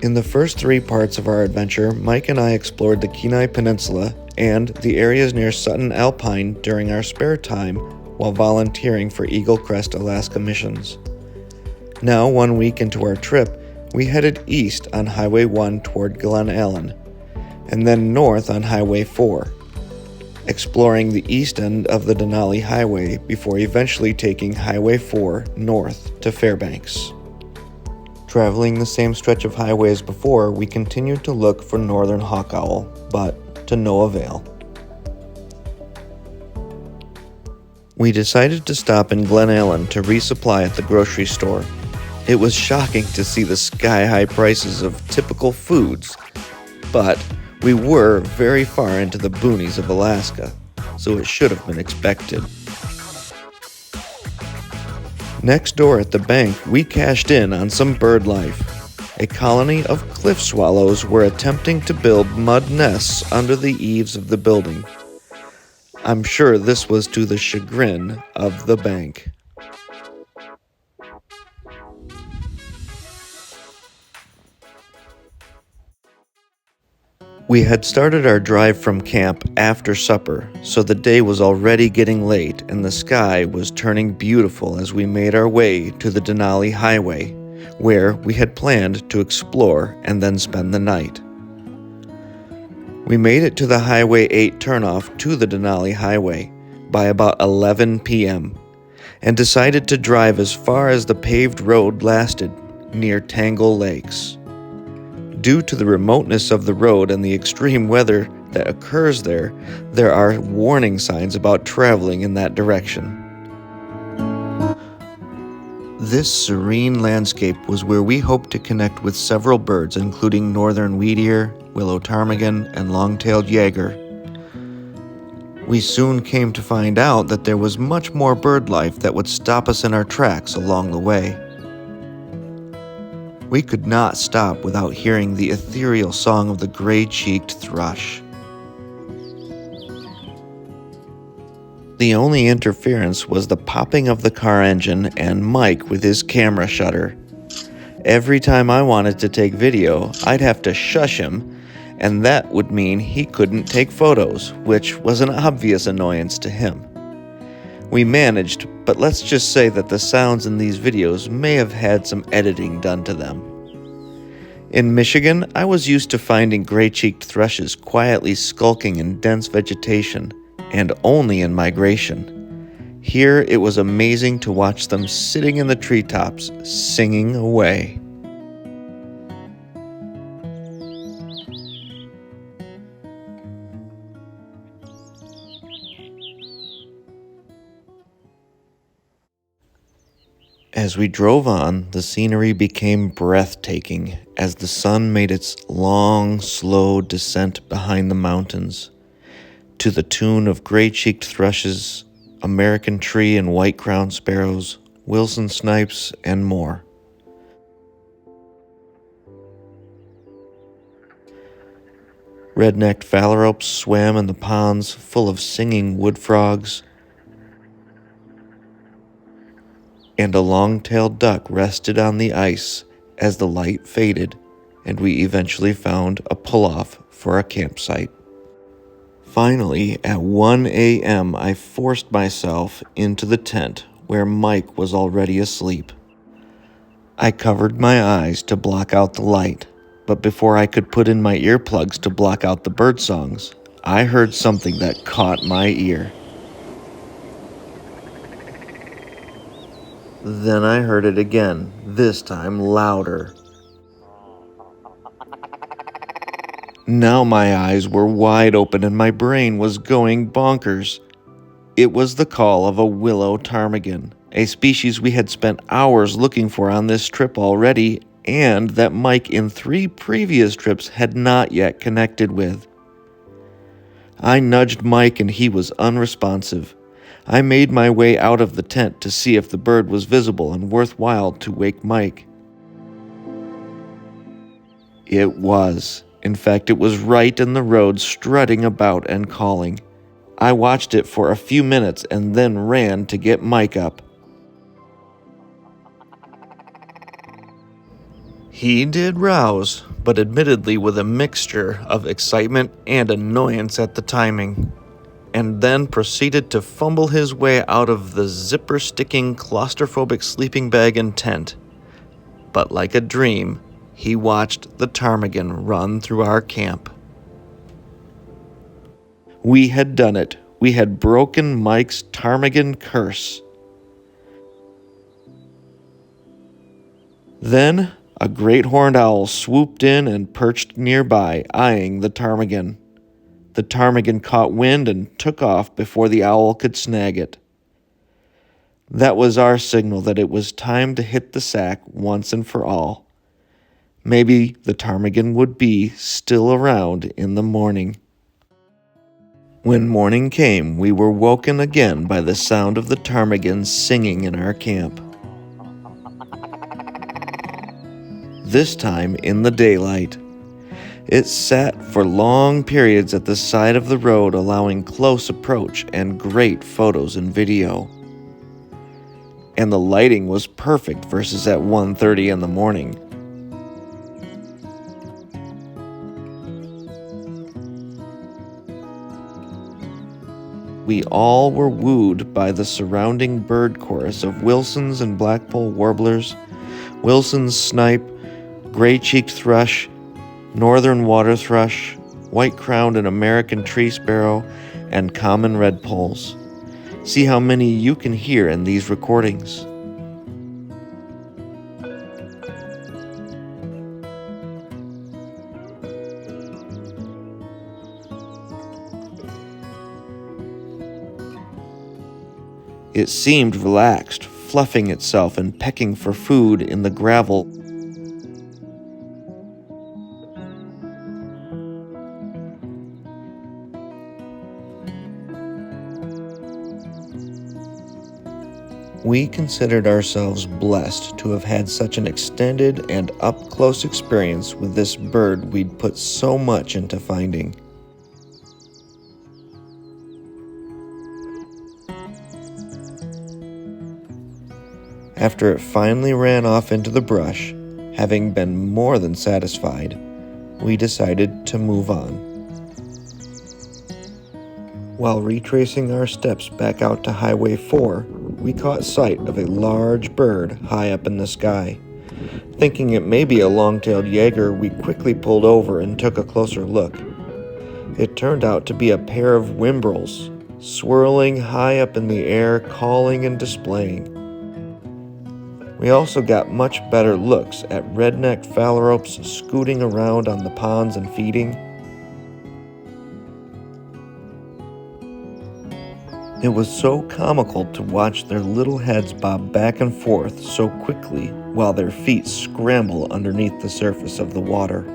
In the first 3 parts of our adventure, Mike and I explored the Kenai Peninsula and the areas near Sutton Alpine during our spare time while volunteering for EmileKerss Alaska missions. Now, 1 week into our trip, we headed east on Highway 1 toward Glen, and then north on Highway 4, exploring the east end of the Denali Highway before eventually taking Highway 4 north to Fairbanks. Traveling the same stretch of highway as before, we continued to look for northern hawk owl, but to no avail. We decided to stop in Glen to resupply at the grocery store. It was shocking to see the sky-high prices of typical foods, but we were very far into the boonies of Alaska, so it should have been expected. Next door at the bank, we cashed in on some bird life. A colony of cliff swallows were attempting to build mud nests under the eaves of the building. I'm sure this was to the chagrin of the bank. We had started our drive from camp after supper, so the day was already getting late and the sky was turning beautiful as we made our way to the Denali Highway, where we had planned to explore and then spend the night. We made it to the Highway 8 turnoff to the Denali Highway by about 11 p.m. and decided to drive as far as the paved road lasted, near Tangle Lakes. Due to the remoteness of the road and the extreme weather that occurs there are warning signs about traveling in that direction. This serene landscape was where we hoped to connect with several birds, including northern Wheatear, Willow Ptarmigan, and long-tailed Jaeger. We soon came to find out that there was much more bird life that would stop us in our tracks along the way. We could not stop without hearing the ethereal song of the gray-cheeked thrush. The only interference was the popping of the car engine and Mike with his camera shutter. Every time I wanted to take video, I'd have to shush him, and that would mean he couldn't take photos, which was an obvious annoyance to him. We managed, but let's just say that the sounds in these videos may have had some editing done to them. In Michigan, I was used to finding gray-cheeked thrushes quietly skulking in dense vegetation, and only in migration. Here, it was amazing to watch them sitting in the treetops, singing away. As we drove on, the scenery became breathtaking as the sun made its long, slow descent behind the mountains, to the tune of gray-cheeked thrushes, American tree and white-crowned sparrows, Wilson snipes, and more. Red-necked phalaropes swam in the ponds full of singing wood frogs, and a long-tailed duck rested on the ice as the light faded, and we eventually found a pull-off for a campsite. Finally, at 1 a.m., I forced myself into the tent where Mike was already asleep. I covered my eyes to block out the light, but before I could put in my earplugs to block out the bird songs, I heard something that caught my ear. Then I heard it again, this time louder. Now my eyes were wide open and my brain was going bonkers. It was the call of a willow ptarmigan, a species we had spent hours looking for on this trip already, and that Mike in 3 previous trips had not yet connected with. I nudged Mike and he was unresponsive. I made my way out of the tent to see if the bird was visible and worthwhile to wake Mike. It was. In fact, it was right in the road, strutting about and calling. I watched it for a few minutes and then ran to get Mike up. He did rouse, but admittedly with a mixture of excitement and annoyance at the timing, and then proceeded to fumble his way out of the zipper-sticking claustrophobic sleeping bag and tent. But like a dream, he watched the ptarmigan run through our camp. We had done it. We had broken Mike's ptarmigan curse. Then a great horned owl swooped in and perched nearby, eyeing the ptarmigan. The ptarmigan caught wind and took off before the owl could snag it. That was our signal that it was time to hit the sack once and for all. Maybe the ptarmigan would be still around in the morning. When morning came, we were woken again by the sound of the ptarmigan singing in our camp. This time in the daylight. It sat for long periods at the side of the road, allowing close approach and great photos and video. And the lighting was perfect versus at 1:30 in the morning. We all were wooed by the surrounding bird chorus of Wilson's and blackpoll warblers, Wilson's snipe, gray-cheeked thrush, northern water thrush, white-crowned and American tree sparrow, and common redpolls. See how many you can hear in these recordings. It seemed relaxed, fluffing itself and pecking for food in the gravel. We considered ourselves blessed to have had such an extended and up-close experience with this bird we'd put so much into finding. After it finally ran off into the brush, having been more than satisfied, we decided to move on. While retracing our steps back out to Highway 4, we caught sight of a large bird high up in the sky. Thinking it may be a long-tailed Jaeger, we quickly pulled over and took a closer look. It turned out to be a pair of Whimbrels, swirling high up in the air, calling and displaying. We also got much better looks at red-necked phalaropes scooting around on the ponds and feeding. It was so comical to watch their little heads bob back and forth so quickly while their feet scramble underneath the surface of the water.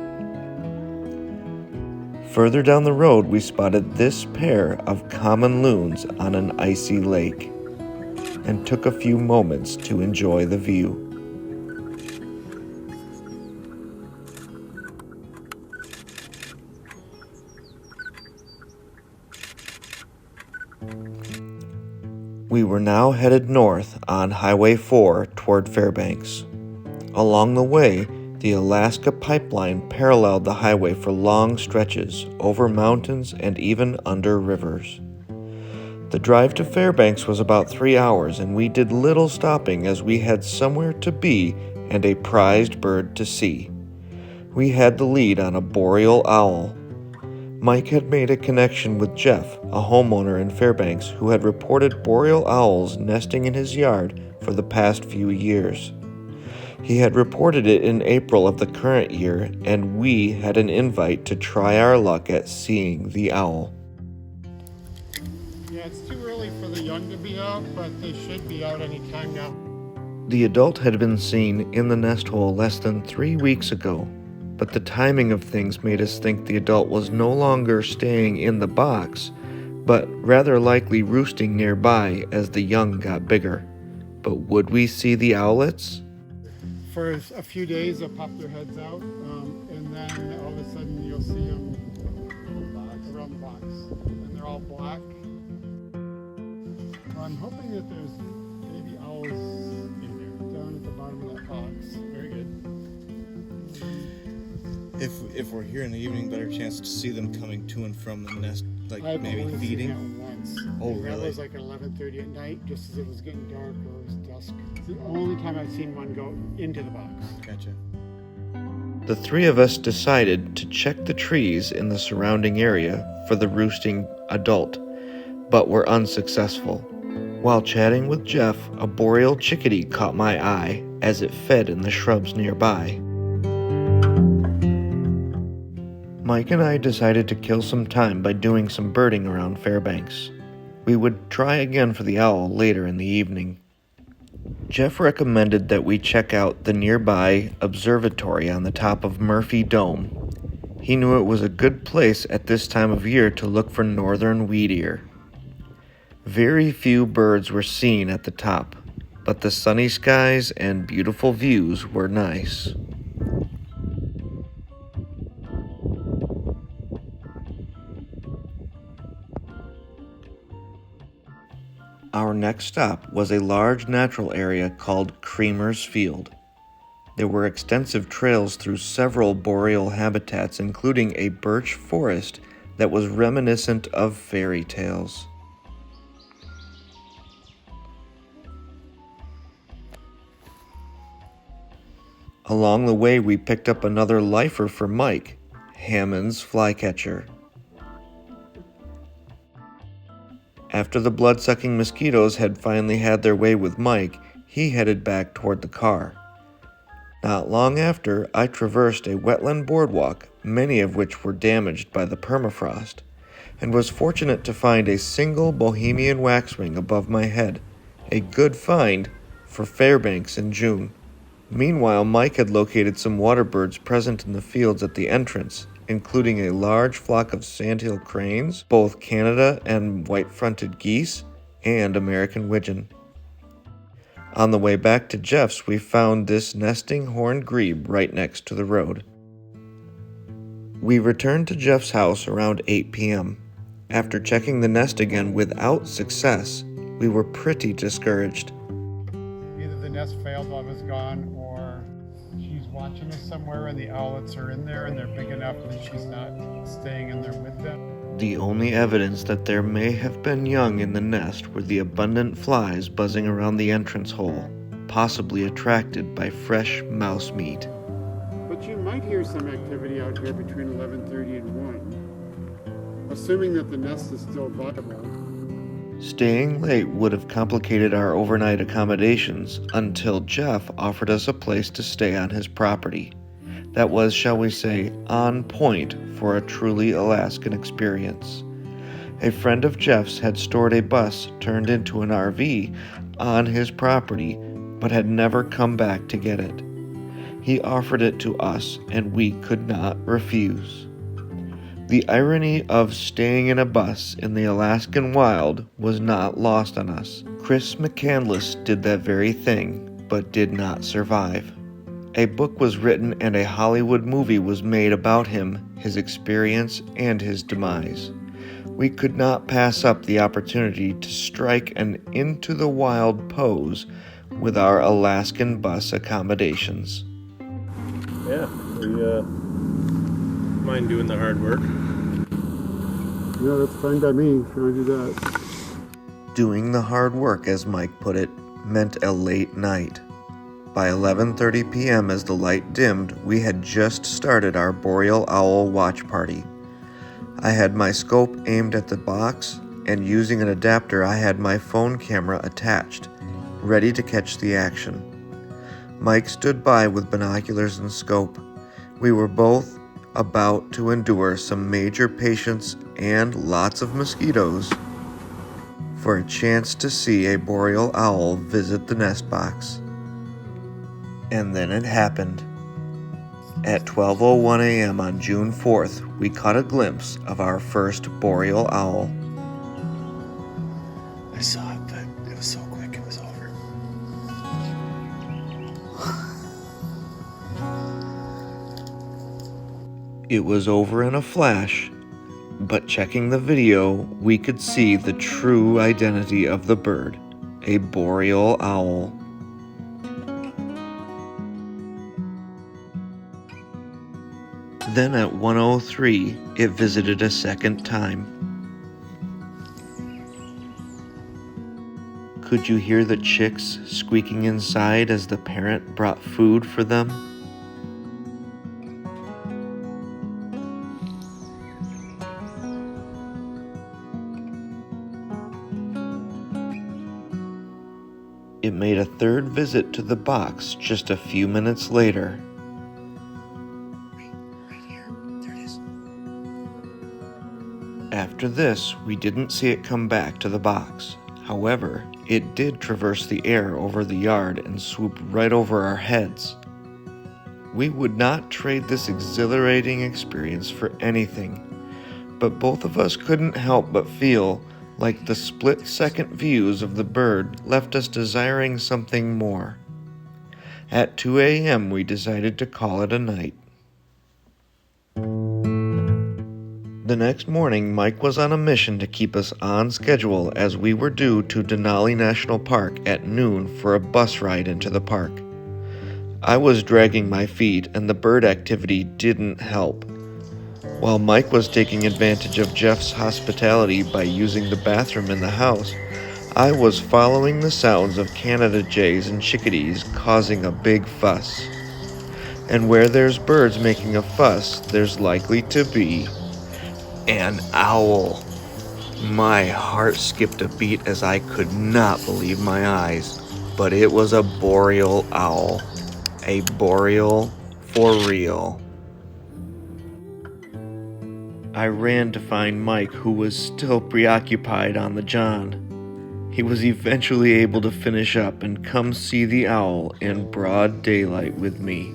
Further down the road, we spotted this pair of common loons on an icy lake and took a few moments to enjoy the view. We were now headed north on Highway 4 toward Fairbanks. Along the way, the Alaska pipeline paralleled the highway for long stretches, over mountains and even under rivers. The drive to Fairbanks was about 3 hours, and we did little stopping as we had somewhere to be and a prized bird to see. We had the lead on a Boreal owl. Mike had made a connection with Jeff, a homeowner in Fairbanks who had reported Boreal owls nesting in his yard for the past few years. He had reported it in April of the current year, and we had an invite to try our luck at seeing the owl. Yeah, it's too early for the young to be out, but they should be out any time now. The adult had been seen in the nest hole less than 3 weeks ago, but the timing of things made us think the adult was no longer staying in the box, but rather likely roosting nearby as the young got bigger. But would we see the owlets? For a few days, they'll pop their heads out, and then all of a sudden you'll see them around the box, and they're all black. I'm hoping that there's baby owls in there, down at the bottom of that box. Very good. If we're here in the evening, better chance to see them coming to and from the nest, like I've maybe only seen feeding. it once. Oh, And that really? was like 11:30 at night, just as it was getting dark or it was dusk. It's the only time I've seen one go into the box. Gotcha. The three of us decided to check the trees in the surrounding area for the roosting adult, but were unsuccessful. While chatting with Jeff, a boreal chickadee caught my eye as it fed in the shrubs nearby. Mike and I decided to kill some time by doing some birding around Fairbanks. We would try again for the owl later in the evening. Jeff recommended that we check out the nearby observatory on the top of Murphy Dome. He knew it was a good place at this time of year to look for northern wheatear. Very few birds were seen at the top, but the sunny skies and beautiful views were nice. Our next stop was a large natural area called Creamer's Field. There were extensive trails through several boreal habitats, including a birch forest that was reminiscent of fairy tales. Along the way, we picked up another lifer for Mike, Hammond's flycatcher. After the blood-sucking mosquitoes had finally had their way with Mike, he headed back toward the car. Not long after, I traversed a wetland boardwalk, many of which were damaged by the permafrost, and was fortunate to find a single Bohemian waxwing above my head, a good find for Fairbanks in June. Meanwhile, Mike had located some water birds present in the fields at the entrance, including a large flock of sandhill cranes, both Canada and white-fronted geese, and American widgeon. On the way back to Jeff's, we found this nesting horned grebe right next to the road. We returned to Jeff's house around 8 p.m. After checking the nest again without success, we were pretty discouraged. Either the nest failed while I was gone, or she's watching us somewhere and the owlets are in there and they're big enough that she's not staying in there with them. The only evidence that there may have been young in the nest were the abundant flies buzzing around the entrance hole, possibly attracted by fresh mouse meat. But you might hear some activity out here between 11:30 and 1, assuming that the nest is still viable. Staying late would have complicated our overnight accommodations until Jeff offered us a place to stay on his property. That was, shall we say, on point for a truly Alaskan experience. A friend of Jeff's had stored a bus turned into an RV on his property, but had never come back to get it. He offered it to us, and we could not refuse. The irony of staying in a bus in the Alaskan wild was not lost on us. Chris McCandless did that very thing, but did not survive. A book was written and a Hollywood movie was made about him, his experience, and his demise. We could not pass up the opportunity to strike an into-the-wild pose with our Alaskan bus accommodations. Yeah, we mind doing the hard work. Yeah, that's fine by me if you want to do that. Doing the hard work, as Mike put it, meant a late night. By 11:30 p.m. as the light dimmed, we had just started our boreal owl watch party. I had my scope aimed at the box, and using an adapter I had my phone camera attached, ready to catch the action. Mike stood by with binoculars and scope. We were both about to endure some major patience and lots of mosquitoes for a chance to see a boreal owl visit the nest box. And then it happened. At 12:01 a.m. on June 4th, we caught a glimpse of our first boreal owl. I saw it, but it was so quick, it was over. It was over in a flash, but checking the video, we could see the true identity of the bird, a boreal owl. Then at 1:03, it visited a second time. Could you hear the chicks squeaking inside as the parent brought food for them? It made a third visit to the box just a few minutes later. Right here. There it is. After this, we didn't see it come back to the box. However, it did traverse the air over the yard and swoop right over our heads. We would not trade this exhilarating experience for anything, but both of us couldn't help but feel like the split-second views of the bird left us desiring something more. At 2 a.m., we decided to call it a night. The next morning, Mike was on a mission to keep us on schedule as we were due to Denali National Park at noon for a bus ride into the park. I was dragging my feet and the bird activity didn't help. While Mike was taking advantage of Jeff's hospitality by using the bathroom in the house, I was following the sounds of Canada jays and chickadees causing a big fuss. And where there's birds making a fuss, there's likely to be an owl. My heart skipped a beat as I could not believe my eyes, but it was a boreal owl. A boreal for real. I ran to find Mike, who was still preoccupied on the john. He was eventually able to finish up and come see the owl in broad daylight with me.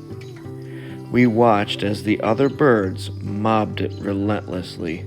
We watched as the other birds mobbed it relentlessly.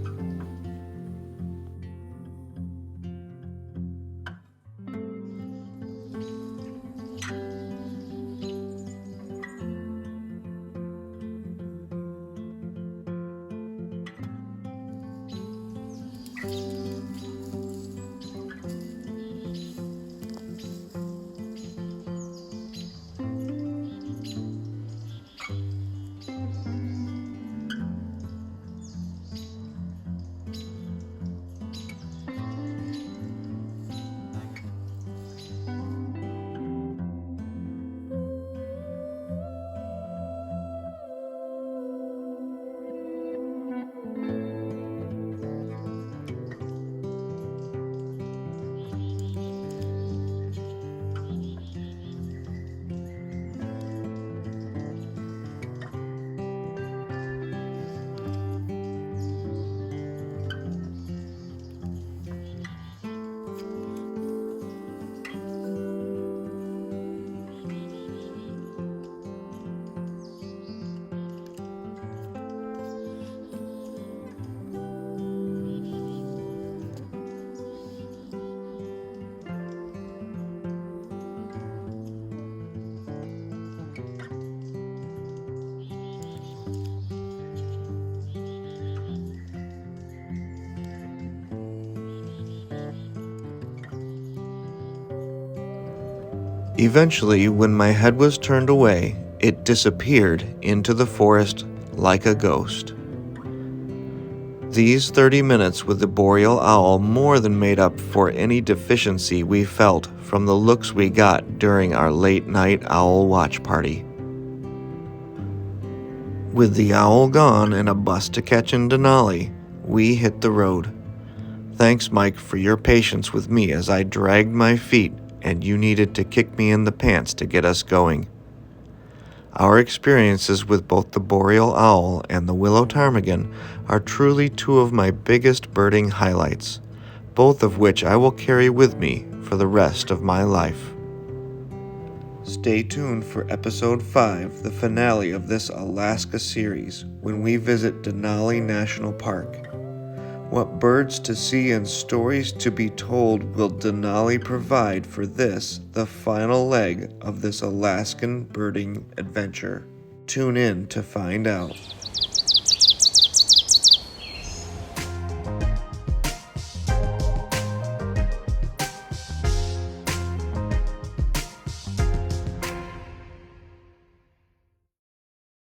Eventually, when my head was turned away, it disappeared into the forest like a ghost. These 30 minutes with the boreal owl more than made up for any deficiency we felt from the looks we got during our late-night owl watch party. With the owl gone and a bus to catch in Denali, we hit the road. Thanks, Mike, for your patience with me as I dragged my feet and you needed to kick me in the pants to get us going. Our experiences with both the boreal owl and the willow ptarmigan are truly two of my biggest birding highlights, both of which I will carry with me for the rest of my life. Stay tuned for episode 5, the finale of this Alaska series, when we visit Denali National Park. What birds to see and stories to be told will Denali provide for this, the final leg of this Alaskan birding adventure? Tune in to find out.